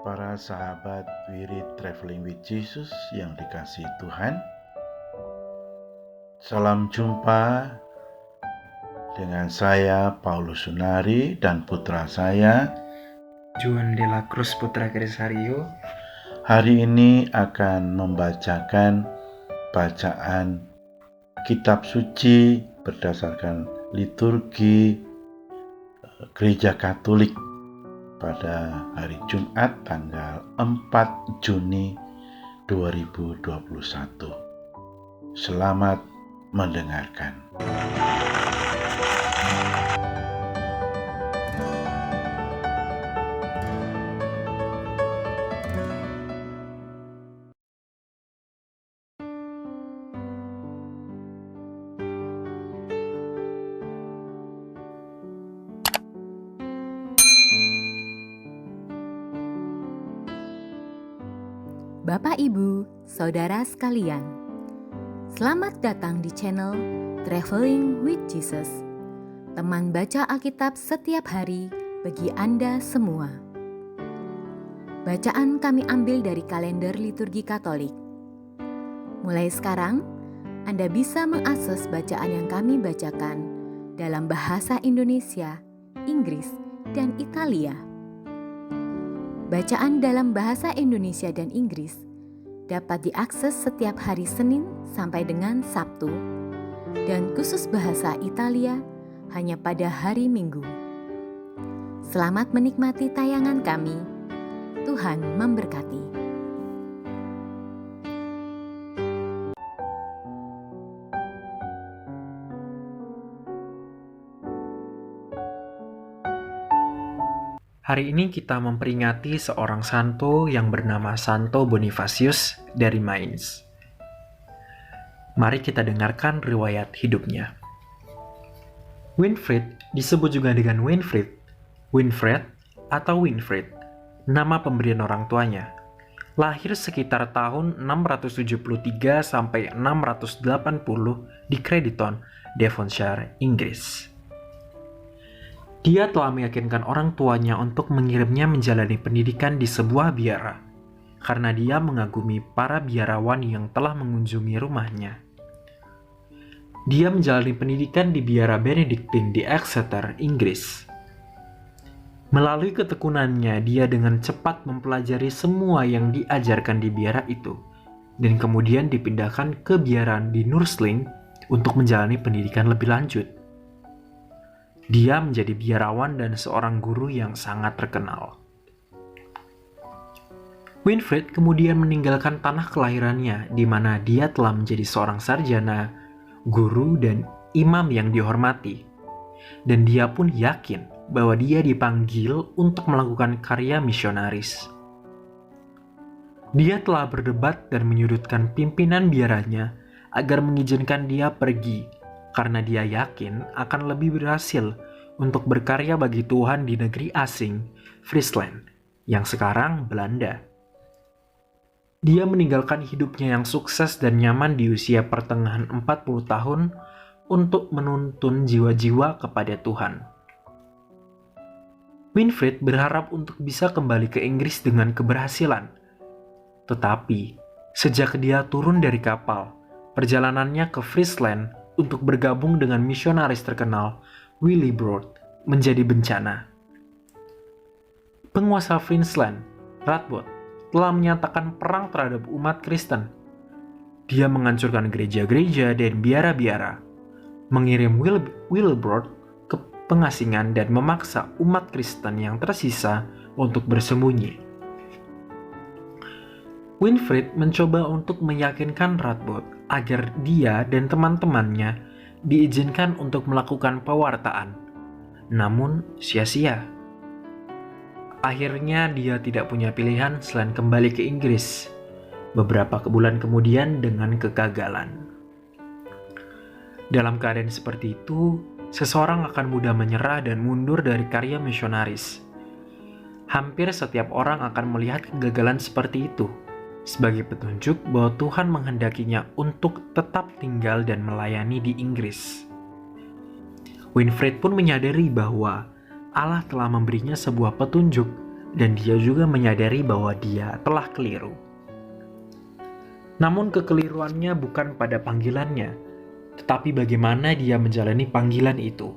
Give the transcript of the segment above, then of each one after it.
para sahabat Wirid Traveling with Jesus yang dikasihi Tuhan. Salam jumpa dengan saya Paulus Sunari dan putra saya Juan de la Cruz Putra Kresario. Hari ini akan membacakan bacaan kitab suci berdasarkan liturgi Gereja Katolik pada hari Jumat tanggal 4 Juni 2021. Selamat mendengarkan. Bapak, Ibu, Saudara sekalian, selamat datang di channel Traveling with Jesus, teman baca Alkitab setiap hari bagi Anda semua. Bacaan kami ambil dari kalender liturgi Katolik. Mulai sekarang, Anda bisa mengakses bacaan yang kami bacakan dalam bahasa Indonesia, Inggris, dan Italia. Bacaan dalam bahasa Indonesia dan Inggris dapat diakses setiap hari Senin sampai dengan Sabtu, dan khusus bahasa Italia hanya pada hari Minggu. Selamat menikmati tayangan kami. Tuhan memberkati. Hari ini kita memperingati seorang santo yang bernama Santo Bonifacius dari Mainz. Mari kita dengarkan riwayat hidupnya. Winfried disebut juga dengan Winfried, Winfred, atau Winfried, nama pemberian orang tuanya. Lahir sekitar tahun 673 sampai 680 di Crediton, Devonshire, Inggris. Dia telah meyakinkan orang tuanya untuk mengirimnya menjalani pendidikan di sebuah biara, karena dia mengagumi para biarawan yang telah mengunjungi rumahnya. Dia menjalani pendidikan di biara Benediktin di Exeter, Inggris. Melalui ketekunannya, dia dengan cepat mempelajari semua yang diajarkan di biara itu, dan kemudian dipindahkan ke biara di Nursling untuk menjalani pendidikan lebih lanjut. Dia menjadi biarawan dan seorang guru yang sangat terkenal. Winfried kemudian meninggalkan tanah kelahirannya, di mana dia telah menjadi seorang sarjana, guru, dan imam yang dihormati. Dan dia pun yakin bahwa dia dipanggil untuk melakukan karya misionaris. Dia telah berdebat dan menyudutkan pimpinan biaranya agar mengizinkan dia pergi, karena dia yakin akan lebih berhasil untuk berkarya bagi Tuhan di negeri asing, Friesland, yang sekarang Belanda. Dia meninggalkan hidupnya yang sukses dan nyaman di usia pertengahan 40 tahun untuk menuntun jiwa-jiwa kepada Tuhan. Winfried berharap untuk bisa kembali ke Inggris dengan keberhasilan. Tetapi, sejak dia turun dari kapal, perjalanannya ke Friesland untuk bergabung dengan misionaris terkenal Willibrord menjadi bencana. Penguasa Friesland, Radboud, telah menyatakan perang terhadap umat Kristen. Dia menghancurkan gereja-gereja dan biara-biara, mengirim Willibrord ke pengasingan dan memaksa umat Kristen yang tersisa untuk bersembunyi. Winfried mencoba untuk meyakinkan Radboud agar dia dan teman-temannya diizinkan untuk melakukan pewartaan, namun sia-sia. Akhirnya dia tidak punya pilihan selain kembali ke Inggris beberapa bulan kemudian dengan kegagalan. Dalam keadaan seperti itu, seseorang akan mudah menyerah dan mundur dari karya misionaris. Hampir setiap orang akan melihat kegagalan seperti itu sebagai petunjuk bahwa Tuhan menghendakinya untuk tetap tinggal dan melayani di Inggris. Winfried pun menyadari bahwa Allah telah memberinya sebuah petunjuk dan dia juga menyadari bahwa dia telah keliru. Namun kekeliruannya bukan pada panggilannya, tetapi bagaimana dia menjalani panggilan itu.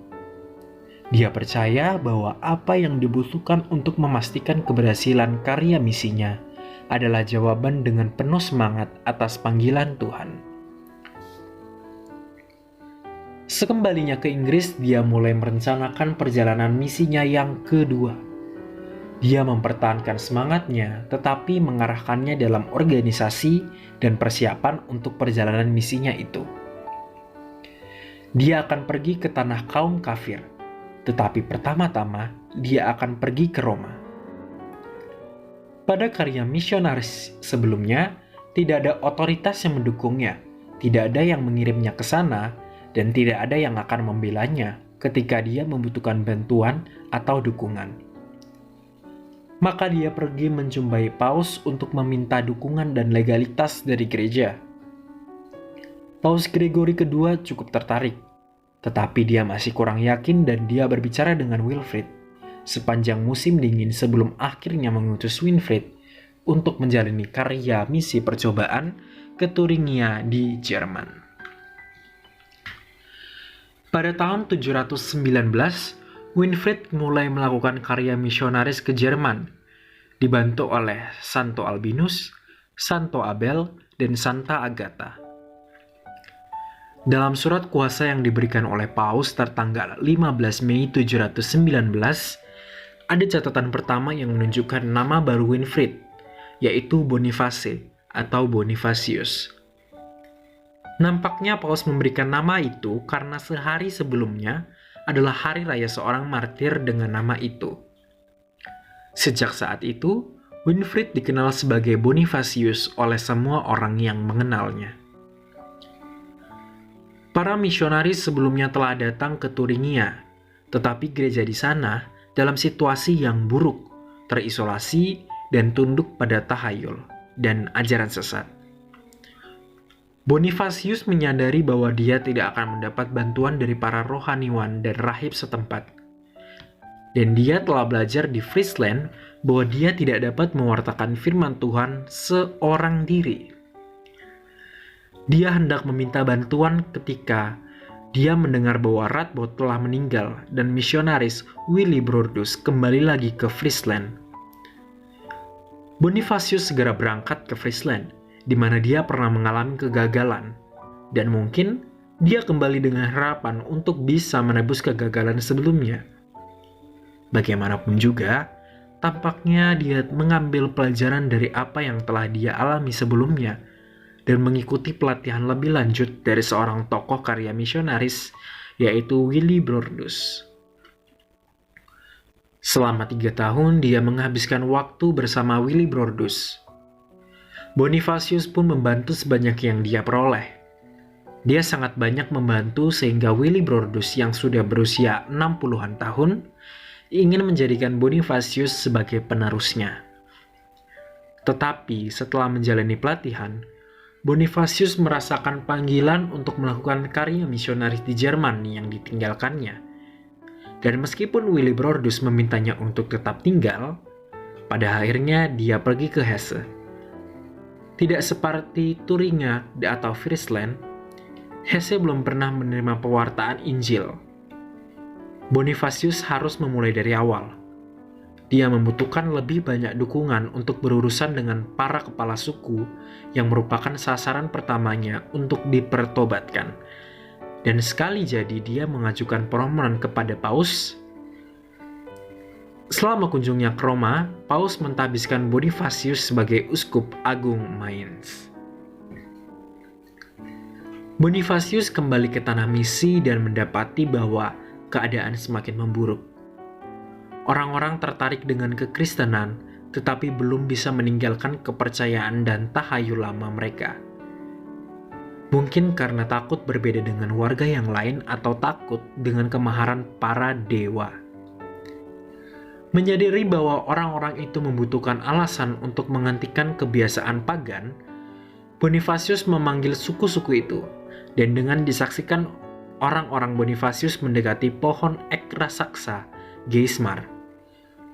Dia percaya bahwa apa yang dibutuhkan untuk memastikan keberhasilan karya misinya adalah jawaban dengan penuh semangat atas panggilan Tuhan. Sekembalinya ke Inggris, dia mulai merencanakan perjalanan misinya yang kedua. Dia mempertahankan semangatnya, tetapi mengarahkannya dalam organisasi dan persiapan untuk perjalanan misinya itu. Dia akan pergi ke tanah kaum kafir, tetapi pertama-tama dia akan pergi ke Roma. Pada karya misionaris sebelumnya, tidak ada otoritas yang mendukungnya, tidak ada yang mengirimnya ke sana, dan tidak ada yang akan membelanya ketika dia membutuhkan bantuan atau dukungan. Maka dia pergi menjumpai Paus untuk meminta dukungan dan legalitas dari gereja. Paus Gregory II cukup tertarik, tetapi dia masih kurang yakin dan dia berbicara dengan Wilfrid sepanjang musim dingin sebelum akhirnya mengutus Winfried untuk menjalani karya misi percobaan ke Thuringia di Jerman. Pada tahun 719, Winfried mulai melakukan karya misionaris ke Jerman, dibantu oleh Santo Albinus, Santo Abel, dan Santa Agatha. Dalam surat kuasa yang diberikan oleh Paus tertanggal 15 Mei 719, ada catatan pertama yang menunjukkan nama baru Winfried, yaitu Boniface atau Bonifacius. Nampaknya Paus memberikan nama itu karena sehari sebelumnya adalah hari raya seorang martir dengan nama itu. Sejak saat itu, Winfried dikenal sebagai Bonifacius oleh semua orang yang mengenalnya. Para misionaris sebelumnya telah datang ke Thuringia, tetapi gereja di sana dalam situasi yang buruk, terisolasi, dan tunduk pada tahayul dan ajaran sesat. Bonifacius menyadari bahwa dia tidak akan mendapat bantuan dari para rohaniwan dan rahib setempat. Dan dia telah belajar di Friesland bahwa dia tidak dapat mewartakan firman Tuhan seorang diri. Dia hendak meminta bantuan ketika dia mendengar bahwa Radboud telah meninggal dan misionaris Willibrordus kembali lagi ke Friesland. Bonifacius segera berangkat ke Friesland, di mana dia pernah mengalami kegagalan, dan mungkin dia kembali dengan harapan untuk bisa menebus kegagalan sebelumnya. Bagaimanapun juga, tampaknya dia mengambil pelajaran dari apa yang telah dia alami sebelumnya, dan mengikuti pelatihan lebih lanjut dari seorang tokoh karya misionaris, yaitu Willibrordus. Selama 3 tahun, dia menghabiskan waktu bersama Willibrordus. Bonifacius pun membantu sebanyak yang dia peroleh. Dia sangat banyak membantu sehingga Willibrordus yang sudah berusia 60-an tahun ingin menjadikan Bonifacius sebagai penerusnya. Tetapi setelah menjalani pelatihan, Bonifacius merasakan panggilan untuk melakukan karya misionaris di Jerman yang ditinggalkannya. Dan meskipun Willibrordus memintanya untuk tetap tinggal, pada akhirnya dia pergi ke Hesse. Tidak seperti Thuringia atau Friesland, Hesse belum pernah menerima pewartaan Injil. Bonifacius harus memulai dari awal. Dia membutuhkan lebih banyak dukungan untuk berurusan dengan para kepala suku yang merupakan sasaran pertamanya untuk dipertobatkan. Dan sekali jadi dia mengajukan permohonan kepada Paus. Selama kunjungnya ke Roma, Paus mentahbiskan Bonifacius sebagai Uskup Agung Mainz. Bonifacius kembali ke tanah misi dan mendapati bahwa keadaan semakin memburuk. Orang-orang tertarik dengan kekristenan, tetapi belum bisa meninggalkan kepercayaan dan tahayul lama mereka. Mungkin karena takut berbeda dengan warga yang lain atau takut dengan kemaharan para dewa. Menyadari bahwa orang-orang itu membutuhkan alasan untuk menghentikan kebiasaan pagan, Bonifacius memanggil suku-suku itu, dan dengan disaksikan orang-orang Bonifacius mendekati pohon ek raksasa, Geismar.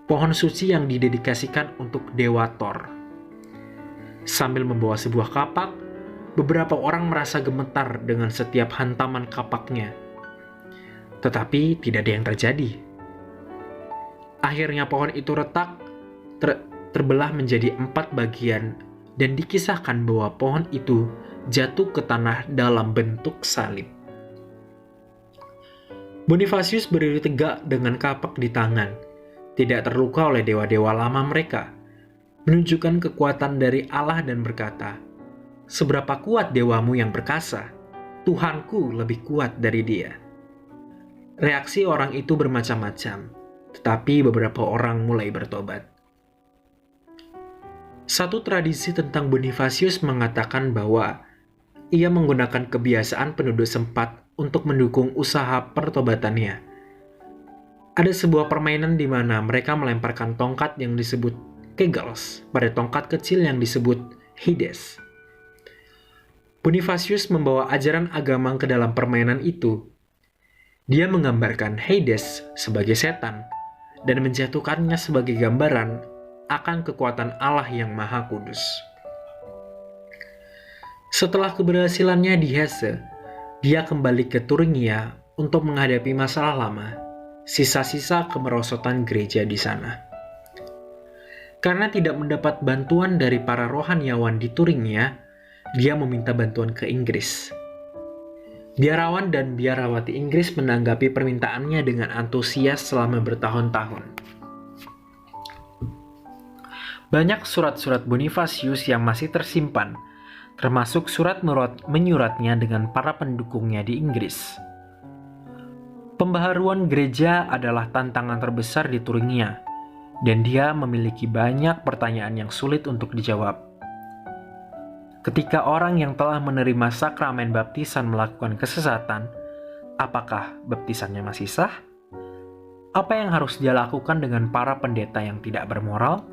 pohon suci yang didedikasikan untuk Dewa Thor. Sambil membawa sebuah kapak, beberapa orang merasa gemetar dengan setiap hantaman kapaknya. Tetapi tidak ada yang terjadi. Akhirnya pohon itu retak, terbelah menjadi 4 bagian, dan dikisahkan bahwa pohon itu jatuh ke tanah dalam bentuk salib. Bonifasius berdiri tegak dengan kapak di tangan, tidak terluka oleh dewa-dewa lama mereka, menunjukkan kekuatan dari Allah dan berkata, "Seberapa kuat dewamu yang perkasa, Tuhanku lebih kuat dari dia." Reaksi orang itu bermacam-macam, tetapi beberapa orang mulai bertobat. Satu tradisi tentang Bonifasius mengatakan bahwa ia menggunakan kebiasaan penduduk sempat untuk mendukung usaha pertobatannya. Ada sebuah permainan di mana mereka melemparkan tongkat yang disebut kegels pada tongkat kecil yang disebut Hades. Bonifasius membawa ajaran agama ke dalam permainan itu. Dia menggambarkan Hades sebagai setan dan menjatuhkannya sebagai gambaran akan kekuatan Allah yang Maha Kudus. Setelah keberhasilannya di Hesse, dia kembali ke Thuringia untuk menghadapi masalah lama, sisa-sisa kemerosotan gereja di sana. Karena tidak mendapat bantuan dari para rohaniawan di Thuringia, dia meminta bantuan ke Inggris. Biarawan dan biarawati Inggris menanggapi permintaannya dengan antusias selama bertahun-tahun. Banyak surat-surat Bonifasius yang masih tersimpan, termasuk surat menyuratnya dengan para pendukungnya di Inggris. Pembaharuan gereja adalah tantangan terbesar di Thuringia, dan dia memiliki banyak pertanyaan yang sulit untuk dijawab. Ketika orang yang telah menerima sakramen baptisan melakukan kesesatan, apakah baptisannya masih sah? Apa yang harus dia lakukan dengan para pendeta yang tidak bermoral?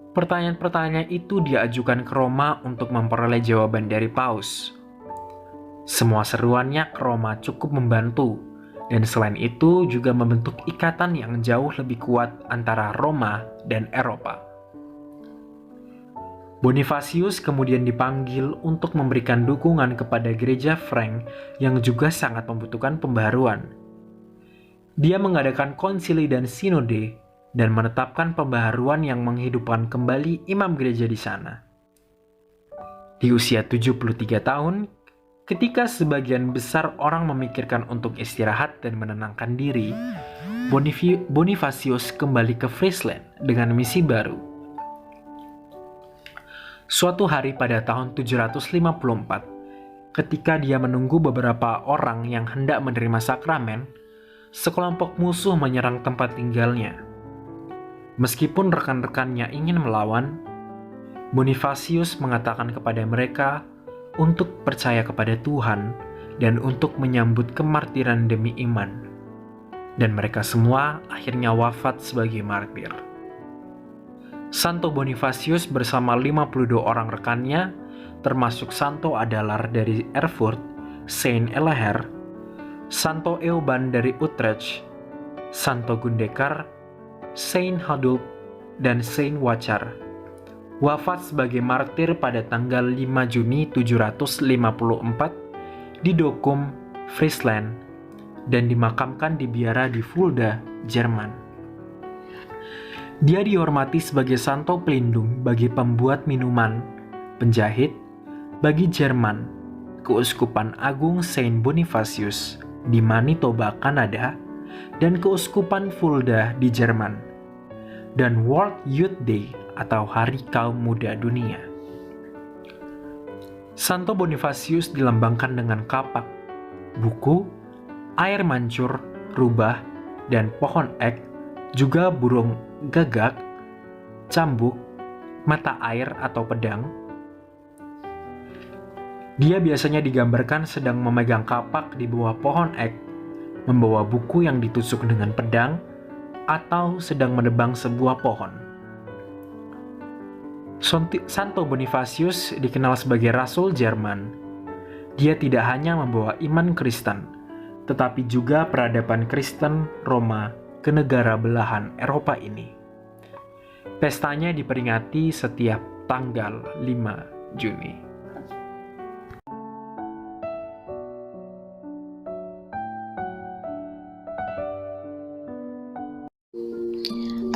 Pertanyaan-pertanyaan itu diajukan ke Roma untuk memperoleh jawaban dari Paus. Semua seruannya ke Roma cukup membantu, dan selain itu juga membentuk ikatan yang jauh lebih kuat antara Roma dan Eropa. Bonifasius kemudian dipanggil untuk memberikan dukungan kepada gereja Frank yang juga sangat membutuhkan pembaharuan. Dia mengadakan konsili dan sinode, dan menetapkan pembaharuan yang menghidupkan kembali imam gereja di sana. Di usia 73 tahun, ketika sebagian besar orang memikirkan untuk istirahat dan menenangkan diri, Bonifasius kembali ke Friesland dengan misi baru. Suatu hari pada tahun 754, ketika dia menunggu beberapa orang yang hendak menerima sakramen, sekelompok musuh menyerang tempat tinggalnya. Meskipun rekan-rekannya ingin melawan, Bonifasius mengatakan kepada mereka untuk percaya kepada Tuhan dan untuk menyambut kemartiran demi iman. Dan mereka semua akhirnya wafat sebagai martir. Santo Bonifasius bersama 52 orang rekannya, termasuk Santo Adalar dari Erfurt, Saint Elaher, Santo Euban dari Utrecht, Santo Gundekar, Saint Hadulf, dan Saint Wachar, wafat sebagai martir pada tanggal 5 Juni 754 di Dokkum, Friesland, dan dimakamkan di biara di Fulda, Jerman. Dia dihormati sebagai santo pelindung bagi pembuat minuman, penjahit, bagi Jerman, Keuskupan Agung Saint Bonifasius di Manitoba, Kanada, dan Keuskupan Fulda di Jerman, dan World Youth Day atau Hari Kaum Muda Dunia. Santo Bonifasius dilambangkan dengan kapak, buku, air mancur, rubah, dan pohon ek, juga burung gagak, cambuk, mata air atau pedang. Dia biasanya digambarkan sedang memegang kapak di bawah pohon ek, membawa buku yang ditusuk dengan pedang, atau sedang menebang sebuah pohon. Santo Bonifasius dikenal sebagai Rasul Jerman. Dia tidak hanya membawa iman Kristen, tetapi juga peradaban Kristen Roma ke negara belahan Eropa ini. Pestanya diperingati setiap tanggal 5 Juni.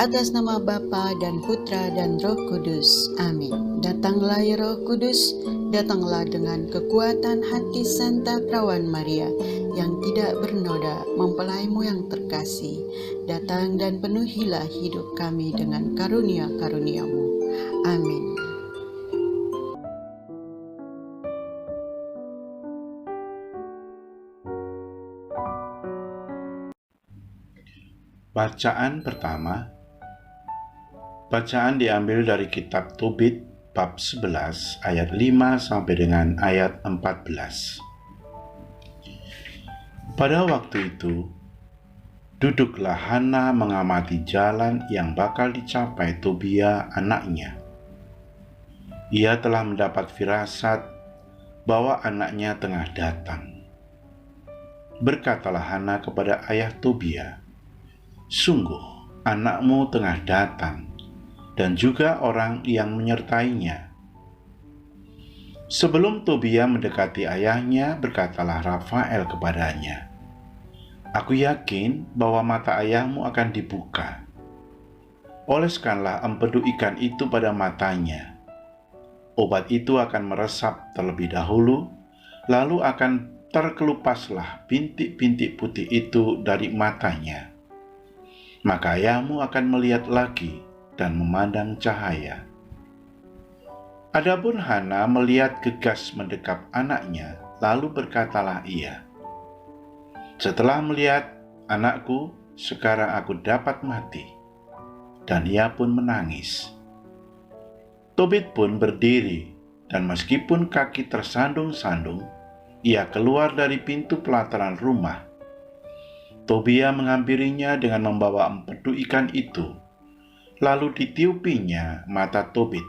Atas nama Bapa dan Putra dan Roh Kudus. Amin. Datanglah ya Roh Kudus, datanglah dengan kekuatan hati Santa Perawan Maria yang tidak bernoda, mempelaimu yang terkasih. Datang dan penuhilah hidup kami dengan karunia-karuniamu. Amin. Bacaan pertama. Bacaan diambil dari kitab Tobit bab 11 ayat 5 sampai dengan ayat 14. Pada waktu itu, duduklah Hana mengamati jalan yang bakal dicapai Tobia anaknya. Ia telah mendapat firasat bahwa anaknya tengah datang. Berkatalah Hana kepada ayah Tobia, "Sungguh, anakmu tengah datang, dan juga orang yang menyertainya." Sebelum Tobia mendekati ayahnya, berkatalah Rafael kepadanya, "Aku yakin bahwa mata ayahmu akan dibuka. Oleskanlah empedu ikan itu pada matanya. Obat itu akan meresap terlebih dahulu, lalu akan terkelupaslah bintik-bintik putih itu dari matanya. Maka ayahmu akan melihat lagi dan memandang cahaya." Adapun Hana melihat gegas mendekap anaknya, lalu berkatalah ia, "Setelah melihat anakku, sekarang aku dapat mati." Dan ia pun menangis. Tobit pun berdiri, dan meskipun kaki tersandung-sandung, ia keluar dari pintu pelataran rumah. Tobia menghampirinya dengan membawa empedu ikan itu. Lalu ditiupinya mata Tobit,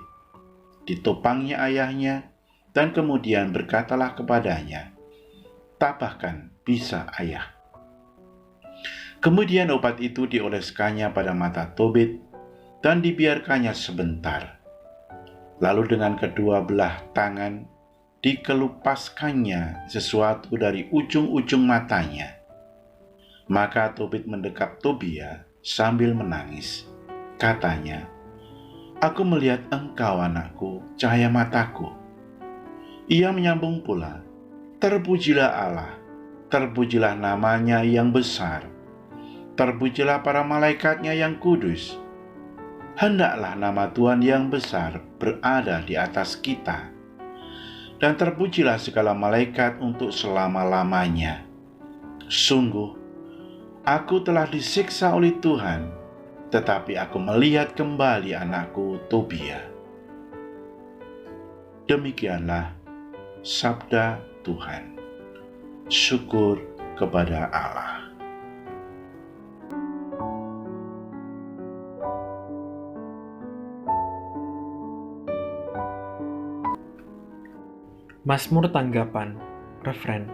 ditopangnya ayahnya, dan kemudian berkatalah kepadanya, "Tabahkan bisa ayah." Kemudian obat itu dioleskannya pada mata Tobit dan dibiarkannya sebentar. Lalu dengan kedua belah tangan dikelupaskannya sesuatu dari ujung-ujung matanya. Maka Tobit mendekap Tobia sambil menangis. Katanya, "Aku melihat engkau anakku, cahaya mataku." Ia menyambung pula, "Terpujilah Allah, terpujilah namanya yang besar, terpujilah para malaikatnya yang kudus. Hendaklah nama Tuhan yang besar berada di atas kita, dan terpujilah segala malaikat untuk selama-lamanya. Sungguh, aku telah disiksa oleh Tuhan, tetapi aku melihat kembali anakku Tobia." Demikianlah sabda Tuhan. Syukur kepada Allah. Mazmur tanggapan, refren.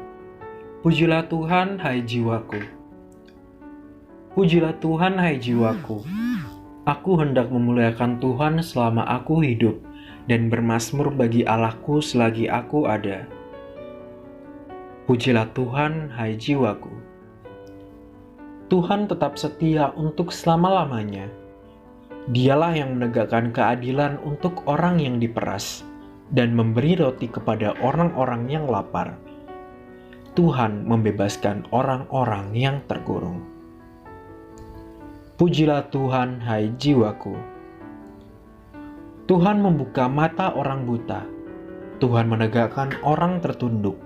Pujilah Tuhan, hai jiwaku. Pujilah Tuhan, hai jiwaku. Aku hendak memuliakan Tuhan selama aku hidup, dan bermazmur bagi Allahku selagi aku ada. Pujilah Tuhan, hai jiwaku. Tuhan tetap setia untuk selama-lamanya. Dialah yang menegakkan keadilan untuk orang yang diperas, dan memberi roti kepada orang-orang yang lapar. Tuhan membebaskan orang-orang yang terkurung. Pujilah Tuhan, hai jiwaku. Tuhan membuka mata orang buta. Tuhan menegakkan orang tertunduk.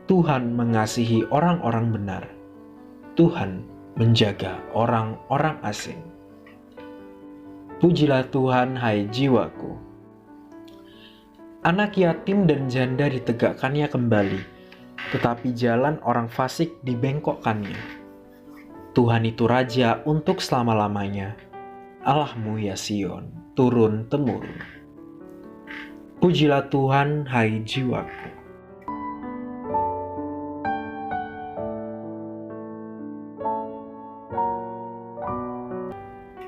Tuhan mengasihi orang-orang benar. Tuhan menjaga orang-orang asing. Pujilah Tuhan, hai jiwaku. Anak yatim dan janda ditegakkannya kembali, tetapi jalan orang fasik dibengkokkannya. Tuhan itu Raja untuk selama-lamanya. Allahmu ya Sion, turun-temurun. Pujilah Tuhan, hai jiwaku.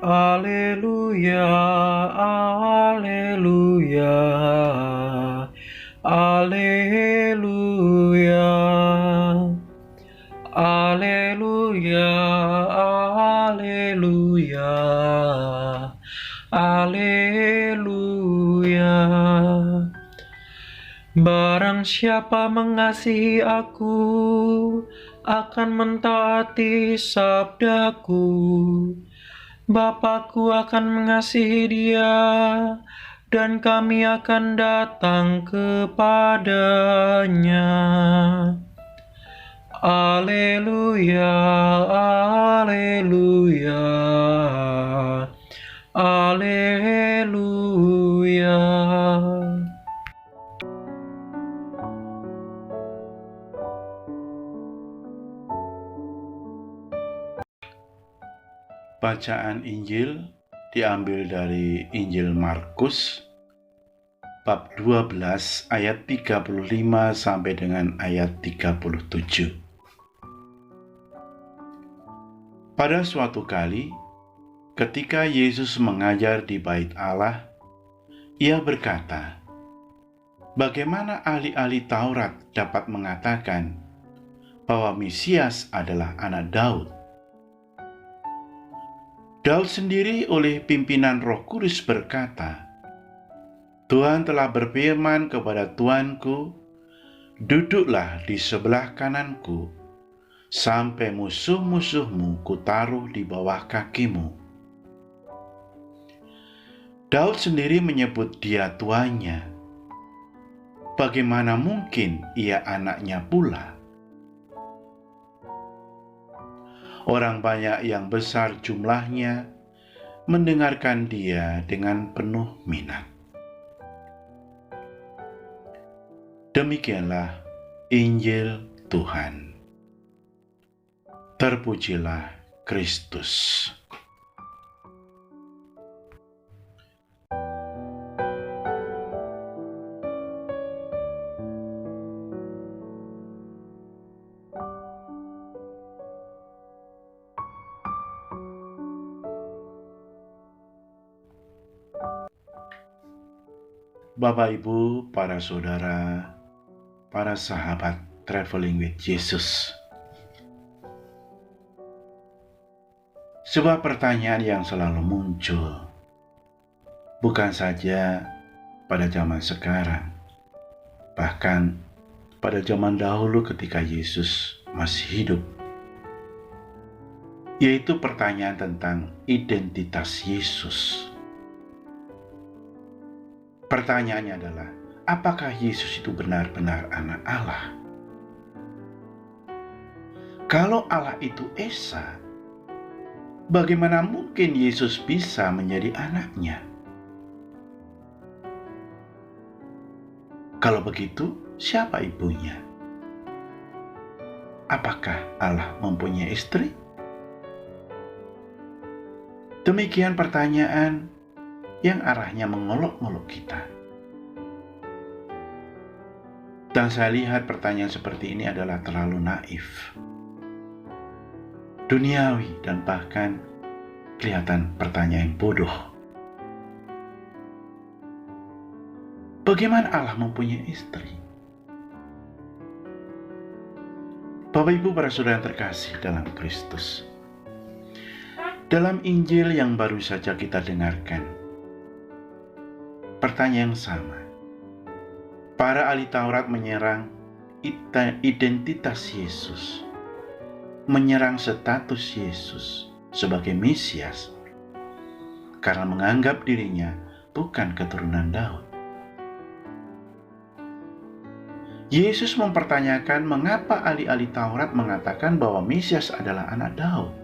Alleluia, alleluia, alleluia, alleluia, alleluia, alleluia. Barang siapa mengasihi aku, akan mentaati sabdaku. Bapakku akan mengasihi dia, dan kami akan datang kepadanya. Alleluia, alleluia, alleluia. Bacaan Injil diambil dari Injil Markus bab 12 ayat 35 sampai dengan ayat 37. Pada suatu kali, ketika Yesus mengajar di Bait Allah, Ia berkata, "Bagaimana ahli-ahli Taurat dapat mengatakan bahwa Mesias adalah anak Daud? Daud sendiri oleh pimpinan Roh Kudus berkata, 'Tuhan telah berfirman kepada Tuanku, duduklah di sebelah kananku, sampai musuh-musuhmu kutaruh di bawah kakimu.' Daud sendiri menyebut dia tuannya. Bagaimana mungkin ia anaknya pula?" Orang banyak yang besar jumlahnya mendengarkan dia dengan penuh minat. Demikianlah Injil Tuhan. Terpujilah Kristus. Bapak, Ibu, para saudara, para sahabat Traveling with Jesus. Sebuah pertanyaan yang selalu muncul, bukan saja pada zaman sekarang, bahkan pada zaman dahulu ketika Yesus masih hidup, yaitu pertanyaan tentang identitas Yesus. Pertanyaannya adalah, apakah Yesus itu benar-benar anak Allah? Kalau Allah itu Esa, bagaimana mungkin Yesus bisa menjadi anaknya? Kalau begitu, siapa ibunya? Apakah Allah mempunyai istri? Demikian pertanyaan yang arahnya mengolok-olok kita. Dan saya lihat pertanyaan seperti ini adalah terlalu naif, duniawi, dan bahkan kelihatan pertanyaan bodoh. Bagaimana Allah mempunyai istri? Bapak, Ibu, para saudara yang terkasih dalam Kristus, dalam Injil yang baru saja kita dengarkan, pertanyaan yang sama. Para ahli Taurat menyerang identitas Yesus, menyerang status Yesus sebagai Mesias, karena menganggap dirinya bukan keturunan Daud. Yesus mempertanyakan mengapa ahli-ahli Taurat mengatakan bahwa Mesias adalah anak Daud.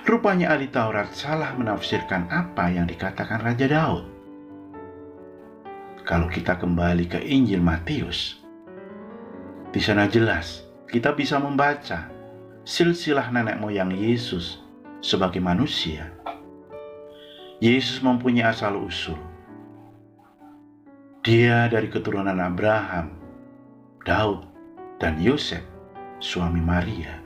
Rupanya ahli Taurat salah menafsirkan apa yang dikatakan Raja Daud. Kalau kita kembali ke Injil Matius, di sana jelas kita bisa membaca silsilah nenek moyang Yesus sebagai manusia. Yesus mempunyai asal-usul. Dia dari keturunan Abraham, Daud, dan Yosef, suami Maria.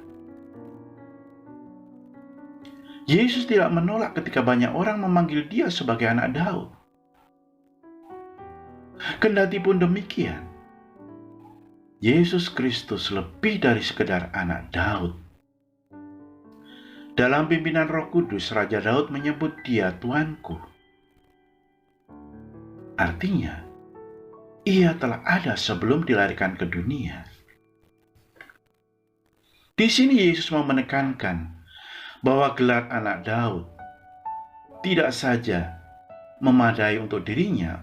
Yesus tidak menolak ketika banyak orang memanggil dia sebagai anak Daud. Kendati pun demikian, Yesus Kristus lebih dari sekedar anak Daud. Dalam pimpinan Roh Kudus, Raja Daud menyebut dia Tuanku. Artinya, ia telah ada sebelum dilahirkan ke dunia. Di sini Yesus mau menekankan bahwa gelar anak Daud tidak saja memadai untuk dirinya,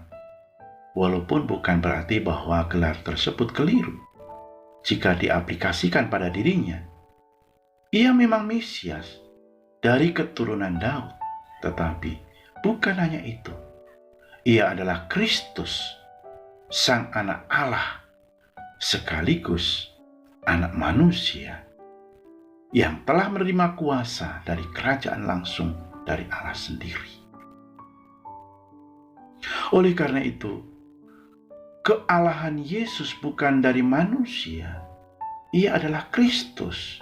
walaupun bukan berarti bahwa gelar tersebut keliru jika diaplikasikan pada dirinya. Ia memang Mesias dari keturunan Daud, tetapi bukan hanya itu. Ia adalah Kristus, Sang Anak Allah, sekaligus anak manusia yang telah menerima kuasa dari kerajaan langsung dari Allah sendiri. Oleh karena itu, kealahan Yesus bukan dari manusia. Ia adalah Kristus,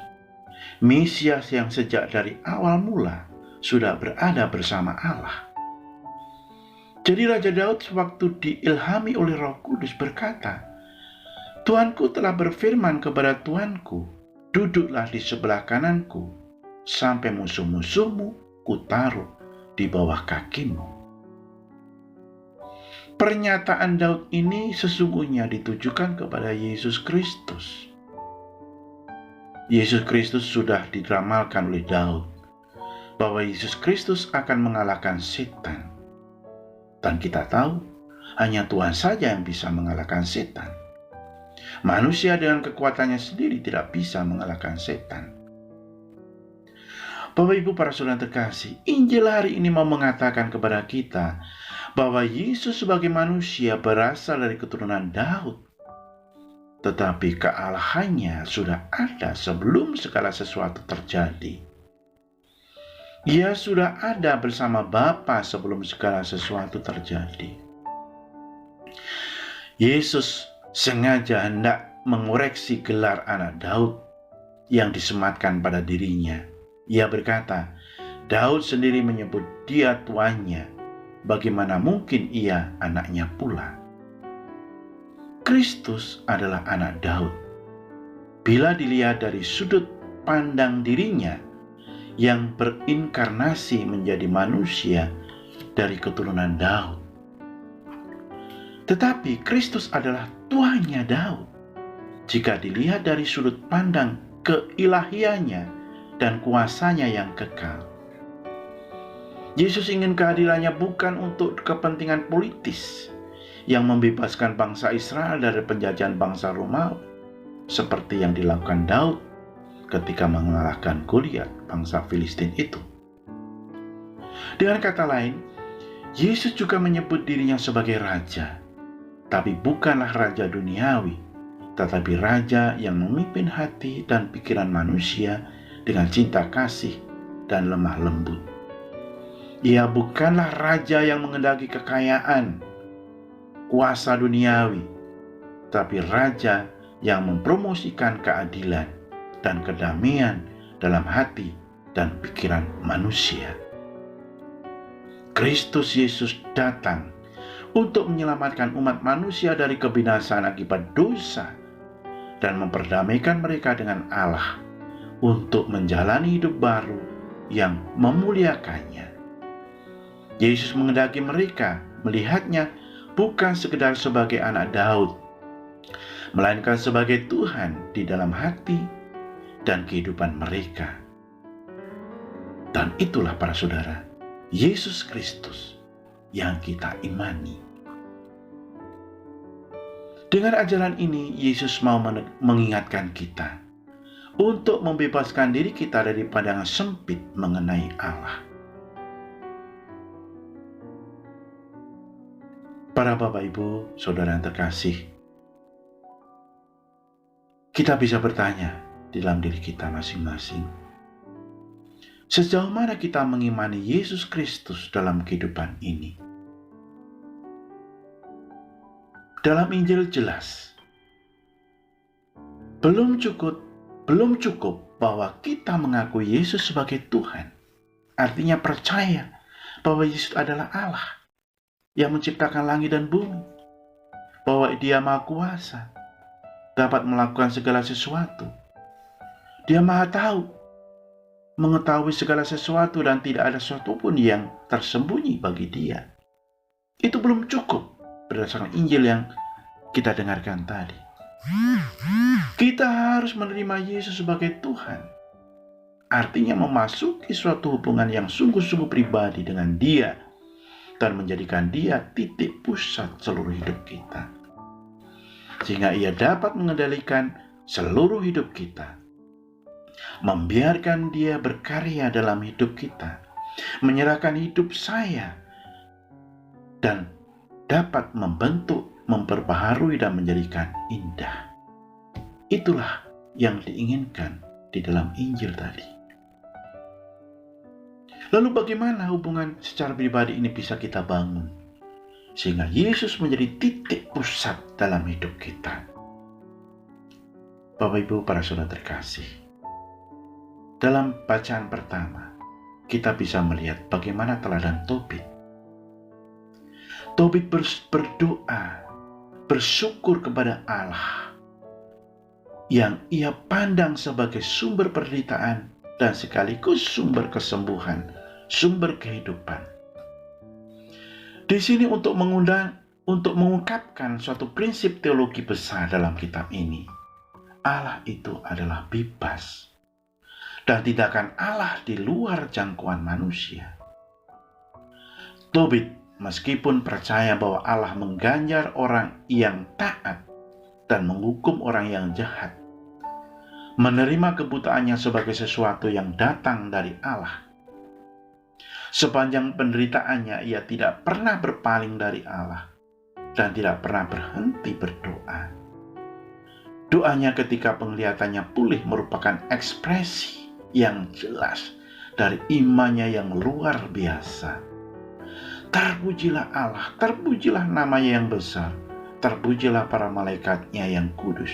Mesias yang sejak dari awal mula sudah berada bersama Allah. Jadi Raja Daud sewaktu diilhami oleh Roh Kudus berkata, Tuanku telah berfirman kepada Tuanku, duduklah di sebelah kananku, sampai musuh-musuhmu kutaruh di bawah kakimu. Pernyataan Daud ini sesungguhnya ditujukan kepada Yesus Kristus. Yesus Kristus sudah diramalkan oleh Daud bahwa Yesus Kristus akan mengalahkan setan. Dan kita tahu, hanya Tuhan saja yang bisa mengalahkan setan. Manusia dengan kekuatannya sendiri tidak bisa mengalahkan setan. Bapak Ibu para saudara terkasih, Injil hari ini mau mengatakan kepada kita bahwa Yesus sebagai manusia berasal dari keturunan Daud. Tetapi kealahannya sudah ada sebelum segala sesuatu terjadi. Ia sudah ada bersama Bapa sebelum segala sesuatu terjadi. Yesus sengaja hendak mengoreksi gelar anak Daud yang disematkan pada dirinya. Ia berkata, Daud sendiri menyebut dia tuannya, bagaimana mungkin ia anaknya pula? Kristus adalah anak Daud. Bila dilihat dari sudut pandang dirinya yang berinkarnasi menjadi manusia dari keturunan Daud. Tetapi Kristus adalah tuannya Daud jika dilihat dari sudut pandang keilahiannya dan kuasanya yang kekal. Yesus ingin kehadirannya bukan untuk kepentingan politis yang membebaskan bangsa Israel dari penjajahan bangsa Romawi, seperti yang dilakukan Daud ketika mengalahkan Goliat, bangsa Filistin itu. Dengan kata lain, Yesus juga menyebut dirinya sebagai raja, tapi bukanlah raja duniawi, tetapi raja yang memimpin hati dan pikiran manusia dengan cinta kasih dan lemah lembut. Ia bukanlah raja yang mengendaki kekayaan, kuasa duniawi, tapi raja yang mempromosikan keadilan dan kedamaian dalam hati dan pikiran manusia. Kristus Yesus datang untuk menyelamatkan umat manusia dari kebinasaan akibat dosa dan memperdamaikan mereka dengan Allah untuk menjalani hidup baru yang memuliakannya. Yesus menghendaki mereka melihatnya bukan sekedar sebagai anak Daud, melainkan sebagai Tuhan di dalam hati dan kehidupan mereka. Dan itulah para saudara, Yesus Kristus yang kita imani. Dengan ajaran ini, Yesus mau mengingatkan kita untuk membebaskan diri kita dari pandangan sempit mengenai Allah. Para Bapak Ibu, Saudara yang terkasih, kita bisa bertanya di dalam diri kita masing-masing, sejauh mana kita mengimani Yesus Kristus dalam kehidupan ini? Dalam Injil jelas, belum cukup bahwa kita mengakui Yesus sebagai Tuhan, artinya percaya bahwa Yesus adalah Allah yang menciptakan langit dan bumi, bahwa Dia Maha Kuasa, dapat melakukan segala sesuatu. Dia Maha Tahu, mengetahui segala sesuatu dan tidak ada sesuatu pun yang tersembunyi bagi Dia. Itu belum cukup berdasarkan Injil yang kita dengarkan tadi. Kita harus menerima Yesus sebagai Tuhan. Artinya memasuki suatu hubungan yang sungguh-sungguh pribadi dengan Dia dan menjadikan Dia titik pusat seluruh hidup kita. Sehingga Ia dapat mengendalikan seluruh hidup kita. Membiarkan Dia berkarya dalam hidup kita. Menyerahkan hidup saya dan dapat membentuk, memperbaharui dan menjadikan indah. Itulah yang diinginkan di dalam Injil tadi. Lalu bagaimana hubungan secara pribadi ini bisa kita bangun sehingga Yesus menjadi titik pusat dalam hidup kita? Bapak Ibu para saudara terkasih, dalam bacaan pertama kita bisa melihat bagaimana teladan Tobit. Tobit berdoa, bersyukur kepada Allah yang ia pandang sebagai sumber penderitaan dan sekaligus sumber kesembuhan, sumber kehidupan. Di sini untuk mengungkapkan suatu prinsip teologi besar dalam kitab ini. Allah itu adalah bebas dan tidak akan Allah di luar jangkauan manusia. Tobit meskipun percaya bahwa Allah mengganjar orang yang taat dan menghukum orang yang jahat, menerima kebutaannya sebagai sesuatu yang datang dari Allah. Sepanjang penderitaannya ia tidak pernah berpaling dari Allah dan tidak pernah berhenti berdoa. Doanya ketika penglihatannya pulih merupakan ekspresi yang jelas dari imannya yang luar biasa. Terpujilah Allah, terpujilah namanya yang besar, terpujilah para malaikatnya yang kudus.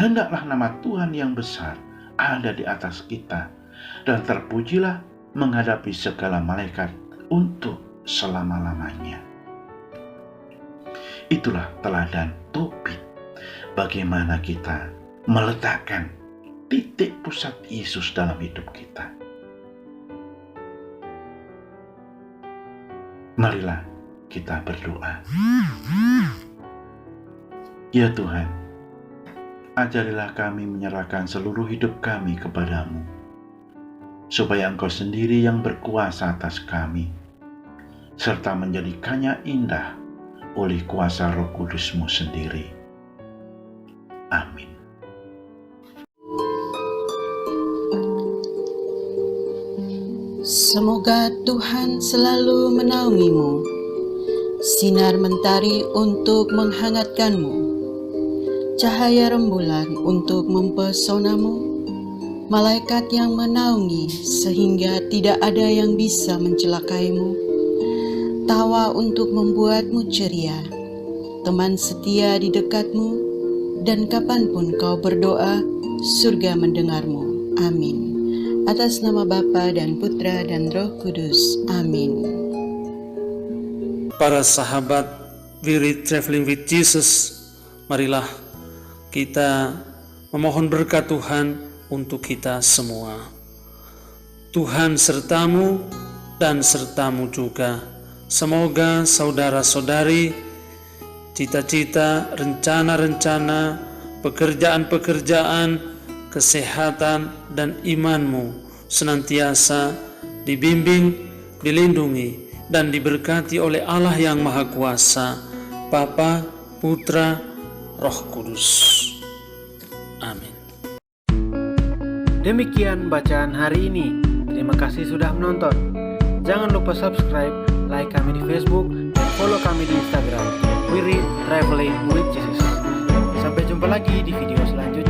Hendaklah nama Tuhan yang besar ada di atas kita, dan terpujilah menghadapi segala malaikat untuk selama-lamanya. Itulah teladan Tobit, bagaimana kita meletakkan titik pusat Yesus dalam hidup kita. Marilah kita berdoa. Ya Tuhan, ajarilah kami menyerahkan seluruh hidup kami kepadamu, supaya Engkau sendiri yang berkuasa atas kami, serta menjadikannya indah oleh kuasa Roh Kudus-Mu sendiri. Amin. Semoga Tuhan selalu menaungimu, sinar mentari untuk menghangatkanmu, cahaya rembulan untuk mempesonamu, malaikat yang menaungi sehingga tidak ada yang bisa mencelakaimu, tawa untuk membuatmu ceria, teman setia di dekatmu, dan kapanpun kau berdoa, surga mendengarmu. Amin. Atas nama Bapa dan Putra dan Roh Kudus. Amin. Para sahabat We Read Traveling with Jesus, marilah kita memohon berkat Tuhan untuk kita semua. Tuhan sertamu dan sertamu juga. Semoga saudara-saudari, cita-cita, rencana-rencana, pekerjaan-pekerjaan, kesehatan dan imanmu senantiasa dibimbing, dilindungi, dan diberkati oleh Allah yang Maha Kuasa, Bapa, Putra, Roh Kudus. Amin. Demikian bacaan hari ini. Terima kasih sudah menonton. Jangan lupa subscribe, like kami di Facebook, dan follow kami di Instagram. We Read Traveling with Jesus. Sampai jumpa lagi di video selanjutnya.